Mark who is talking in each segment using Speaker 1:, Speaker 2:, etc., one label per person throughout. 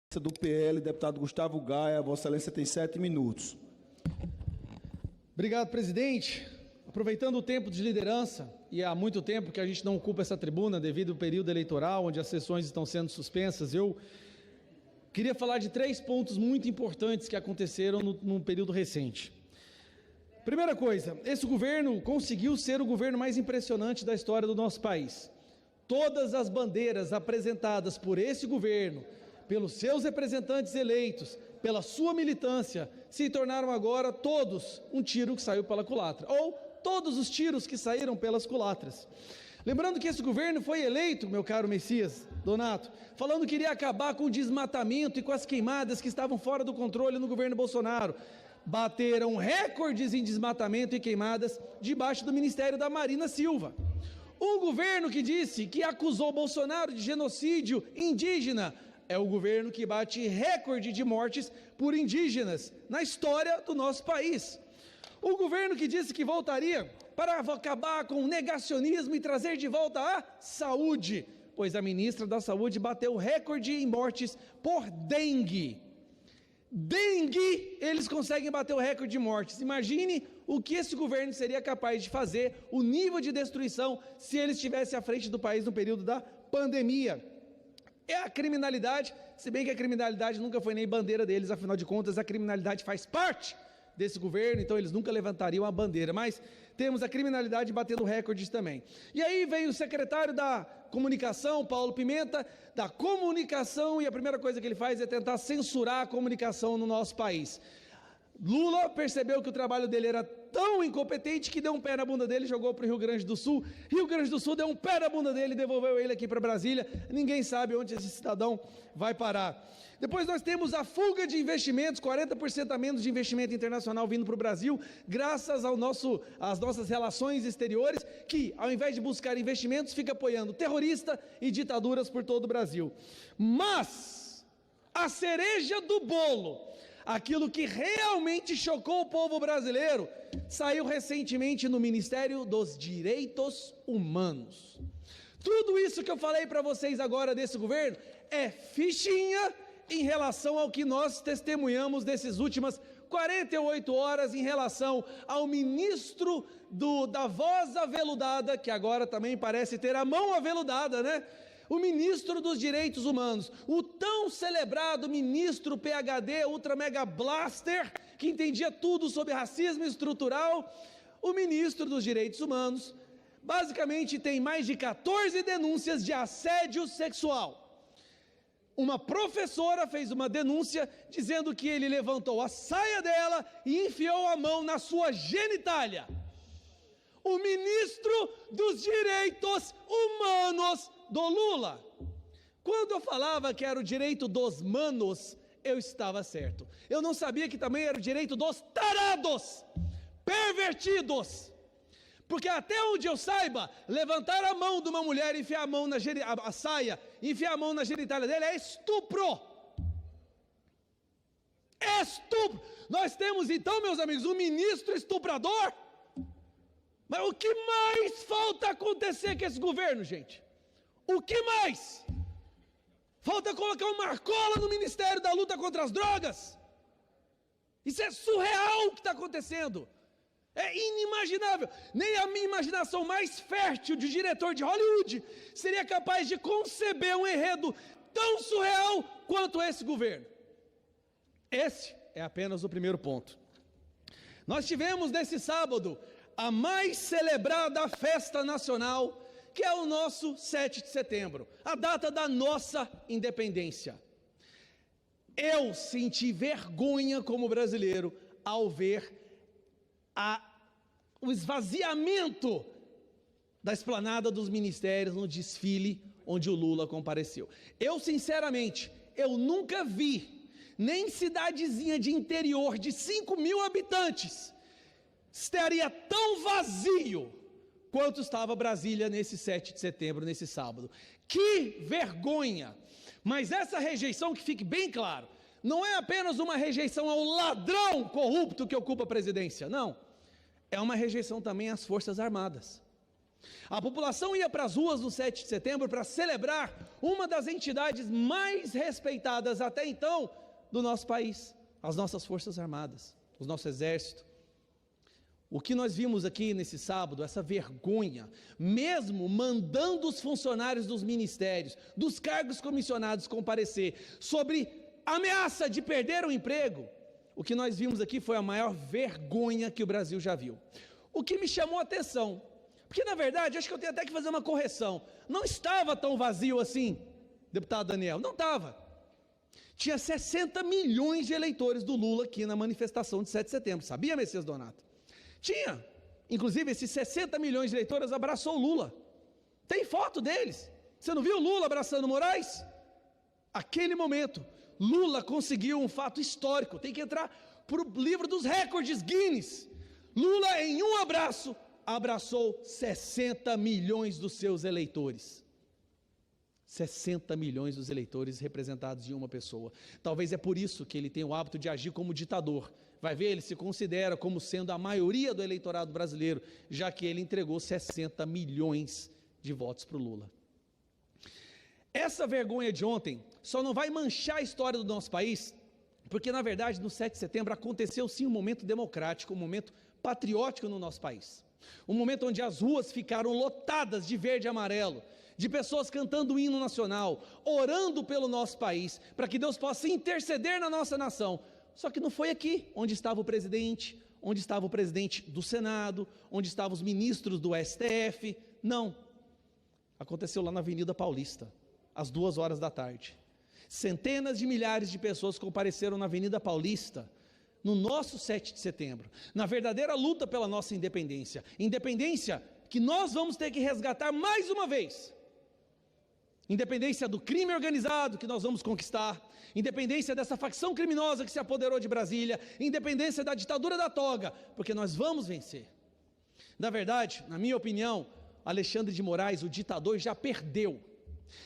Speaker 1: Do PL, deputado Gustavo Gaia, Vossa Excelência tem 7 minutos.
Speaker 2: Obrigado, presidente. Aproveitando o tempo de liderança, e há muito tempo que a gente não ocupa essa tribuna devido ao período eleitoral, onde as sessões estão sendo suspensas, eu queria falar de 3 pontos muito importantes que aconteceram num período recente. Primeira coisa, esse governo conseguiu ser o governo mais impressionante da história do nosso país. Todas as bandeiras apresentadas por esse governo, pelos seus representantes eleitos, pela sua militância, se tornaram agora todos um tiro que saiu pela culatra, ou todos os tiros que saíram pelas culatras. Lembrando que esse governo foi eleito, meu caro Messias Donato, falando que iria acabar com o desmatamento e com as queimadas que estavam fora do controle no governo Bolsonaro. Bateram recordes em desmatamento e queimadas debaixo do Ministério da Marina Silva. Um governo que disse que acusou Bolsonaro de genocídio indígena, é o governo que bate recorde de mortes por indígenas na história do nosso país. O governo que disse que voltaria para acabar com o negacionismo e trazer de volta a saúde, pois a ministra da Saúde bateu recorde em mortes por dengue. Dengue, eles conseguem bater o recorde de mortes. Imagine o que esse governo seria capaz de fazer, o nível de destruição, se ele estivesse à frente do país no período da pandemia. É a criminalidade, se bem que a criminalidade nunca foi nem bandeira deles, afinal de contas a criminalidade faz parte desse governo, então eles nunca levantariam a bandeira, mas temos a criminalidade batendo recordes também. E aí vem o secretário da comunicação, Paulo Pimenta, da comunicação, e a primeira coisa que ele faz é tentar censurar a comunicação no nosso país. Lula percebeu que o trabalho dele era tão incompetente que deu um pé na bunda dele e jogou para o Rio Grande do Sul. Rio Grande do Sul deu um pé na bunda dele e devolveu ele aqui para Brasília. Ninguém sabe onde esse cidadão vai parar. Depois nós temos a fuga de investimentos, 40% a menos de investimento internacional vindo para o Brasil, graças às nossas relações exteriores, que ao invés de buscar investimentos, fica apoiando terrorista e ditaduras por todo o Brasil. Mas a cereja do bolo, aquilo que realmente chocou o povo brasileiro, saiu recentemente no Ministério dos Direitos Humanos. Tudo isso que eu falei para vocês agora desse governo é fichinha em relação ao que nós testemunhamos nessas últimas 48 horas em relação ao ministro da voz aveludada, que agora também parece ter a mão aveludada, né? O ministro dos Direitos Humanos, o tão celebrado ministro PhD Ultra Mega Blaster, que entendia tudo sobre racismo estrutural, o ministro dos Direitos Humanos, basicamente tem mais de 14 denúncias de assédio sexual. Uma professora fez uma denúncia dizendo que ele levantou a saia dela e enfiou a mão na sua genitália. O ministro dos Direitos Humanos do Lula. Quando eu falava que era o direito dos manos, eu estava certo. Eu não sabia que também era o direito dos tarados, pervertidos. Porque até onde eu saiba, levantar a mão de uma mulher, enfiar a mão a saia, enfiar a mão na genitália dele é estupro. É estupro. Nós temos então, meus amigos, um ministro estuprador. Mas o que mais falta acontecer com esse governo, gente? O que mais? Falta colocar uma Marcola no Ministério da Luta contra as Drogas. Isso é surreal o que está acontecendo. É inimaginável. Nem a minha imaginação mais fértil de diretor de Hollywood seria capaz de conceber um enredo tão surreal quanto esse governo. Esse é apenas o primeiro ponto. Nós tivemos nesse sábado a mais celebrada festa nacional, que é o nosso 7 de setembro, a data da nossa independência. Eu senti vergonha como brasileiro ao ver o esvaziamento da esplanada dos ministérios no desfile onde o Lula compareceu. Eu, sinceramente, eu nunca vi, nem cidadezinha de interior de 5.000 habitantes, estaria tão vazio quanto estava Brasília nesse 7 de setembro, nesse sábado. Que vergonha! Mas essa rejeição, que fique bem claro, não é apenas uma rejeição ao ladrão corrupto que ocupa a presidência, não. É uma rejeição também às Forças Armadas. A população ia para as ruas no 7 de setembro para celebrar uma das entidades mais respeitadas até então do nosso país, as nossas Forças Armadas, o nosso Exército. O que nós vimos aqui nesse sábado, essa vergonha, mesmo mandando os funcionários dos ministérios, dos cargos comissionados comparecer, sobre ameaça de perder o emprego, o que nós vimos aqui foi a maior vergonha que o Brasil já viu. O que me chamou a atenção, porque na verdade, acho que eu tenho até que fazer uma correção, não estava tão vazio assim, deputado Daniel, não estava. Tinha 60 milhões de eleitores do Lula aqui na manifestação de 7 de setembro, sabia, Messias Donato? Tinha, inclusive esses 60 milhões de eleitores abraçou o Lula, tem foto deles, você não viu o Lula abraçando o Moraes? Aquele momento, Lula conseguiu um fato histórico, tem que entrar para o livro dos recordes Guinness. Lula em um abraço, abraçou 60 milhões dos seus eleitores. 60 milhões dos eleitores representados em uma pessoa. Talvez é por isso que ele tem o hábito de agir como ditador. Vai ver, ele se considera como sendo a maioria do eleitorado brasileiro, já que ele entregou 60 milhões de votos para o Lula. Essa vergonha de ontem só não vai manchar a história do nosso país, porque na verdade no 7 de setembro aconteceu sim um momento democrático, um momento patriótico no nosso país. Um momento onde as ruas ficaram lotadas de verde e amarelo, de pessoas cantando o hino nacional, orando pelo nosso país, para que Deus possa interceder na nossa nação. Só que não foi aqui onde estava o presidente, onde estava o presidente do Senado, onde estavam os ministros do STF, não. Aconteceu lá na Avenida Paulista, às 2 da tarde. Centenas de milhares de pessoas compareceram na Avenida Paulista, no nosso 7 de setembro, na verdadeira luta pela nossa independência, independência que nós vamos ter que resgatar mais uma vez, independência do crime organizado que nós vamos conquistar, independência dessa facção criminosa que se apoderou de Brasília, independência da ditadura da toga, porque nós vamos vencer. Na verdade, na minha opinião, Alexandre de Moraes, o ditador, já perdeu.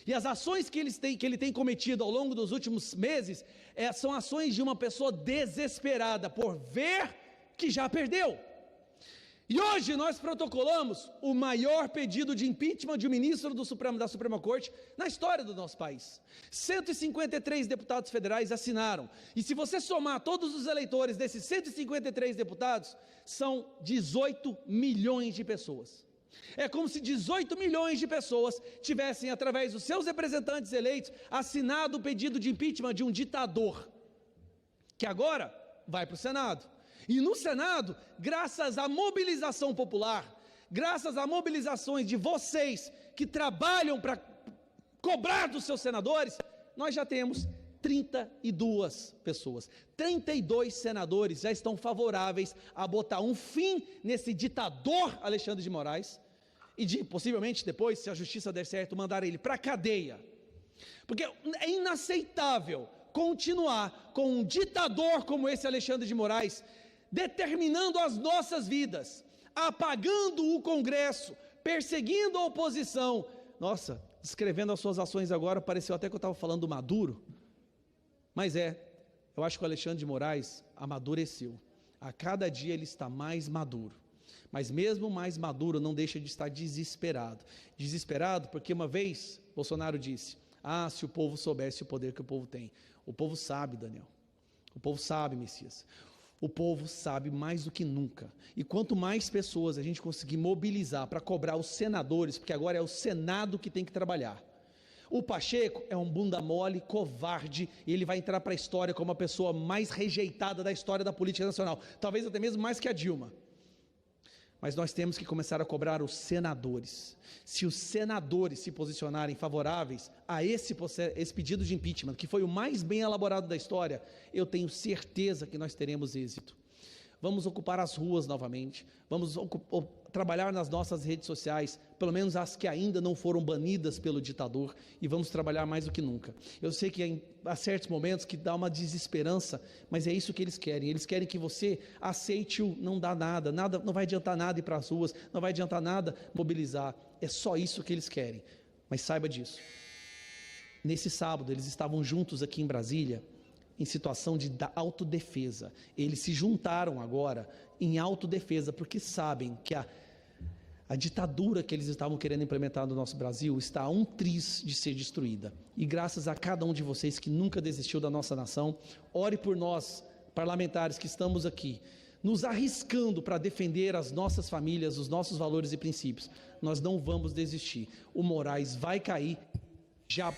Speaker 2: E as ações que ele tem cometido ao longo dos últimos meses, são ações de uma pessoa desesperada por ver que já perdeu. E hoje nós protocolamos o maior pedido de impeachment de um ministro da Suprema Corte na história do nosso país. 153 deputados federais assinaram. E se você somar todos os eleitores desses 153 deputados, são 18 milhões de pessoas. É como se 18 milhões de pessoas tivessem, através dos seus representantes eleitos, assinado o pedido de impeachment de um ditador, que agora vai para o Senado. E no Senado, graças à mobilização popular, graças a mobilizações de vocês que trabalham para cobrar dos seus senadores, nós já temos 32 pessoas, 32 senadores já estão favoráveis a botar um fim nesse ditador Alexandre de Moraes e de, possivelmente depois, se a justiça der certo, mandar ele para a cadeia. Porque é inaceitável continuar com um ditador como esse Alexandre de Moraes, determinando as nossas vidas, apagando o Congresso, perseguindo a oposição. Nossa, descrevendo as suas ações agora, pareceu até que eu estava falando do Maduro. Mas eu acho que o Alexandre de Moraes amadureceu. A cada dia ele está mais maduro. Mas mesmo mais maduro, não deixa de estar desesperado. Desesperado porque uma vez Bolsonaro disse: se o povo soubesse o poder que o povo tem. O povo sabe, Daniel. O povo sabe, Messias. O povo sabe mais do que nunca. E quanto mais pessoas a gente conseguir mobilizar para cobrar os senadores, porque agora é o Senado que tem que trabalhar. O Pacheco é um bunda mole, covarde, e ele vai entrar para a história como a pessoa mais rejeitada da história da política nacional, talvez até mesmo mais que a Dilma. Mas nós temos que começar a cobrar os senadores. Se os senadores se posicionarem favoráveis a esse pedido de impeachment, que foi o mais bem elaborado da história, eu tenho certeza que nós teremos êxito. Vamos ocupar as ruas novamente, vamos trabalhar nas nossas redes sociais, pelo menos as que ainda não foram banidas pelo ditador, e vamos trabalhar mais do que nunca. Eu sei que há certos momentos que dá uma desesperança, mas é isso que eles querem que você aceite o não dá nada, não vai adiantar nada ir para as ruas, não vai adiantar nada mobilizar, é só isso que eles querem, mas saiba disso. Nesse sábado eles estavam juntos aqui em Brasília, em situação de autodefesa. Eles se juntaram agora em autodefesa, porque sabem que a A ditadura que eles estavam querendo implementar no nosso Brasil está a um triz de ser destruída. E graças a cada um de vocês que nunca desistiu da nossa nação, ore por nós, parlamentares que estamos aqui, nos arriscando para defender as nossas famílias, os nossos valores e princípios. Nós não vamos desistir. O Moraes vai cair. Já,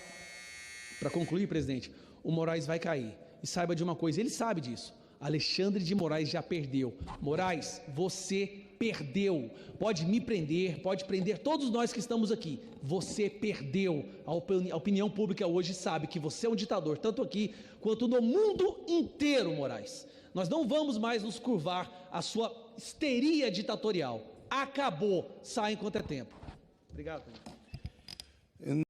Speaker 2: para concluir, presidente, o Moraes vai cair. E saiba de uma coisa, ele sabe disso. Alexandre de Moraes já perdeu. Moraes, você perdeu. Pode me prender, pode prender todos nós que estamos aqui. Você perdeu. A opinião pública hoje sabe que você é um ditador, tanto aqui quanto no mundo inteiro, Moraes. Nós não vamos mais nos curvar à sua histeria ditatorial. Acabou. Sai enquanto é tempo. Obrigado.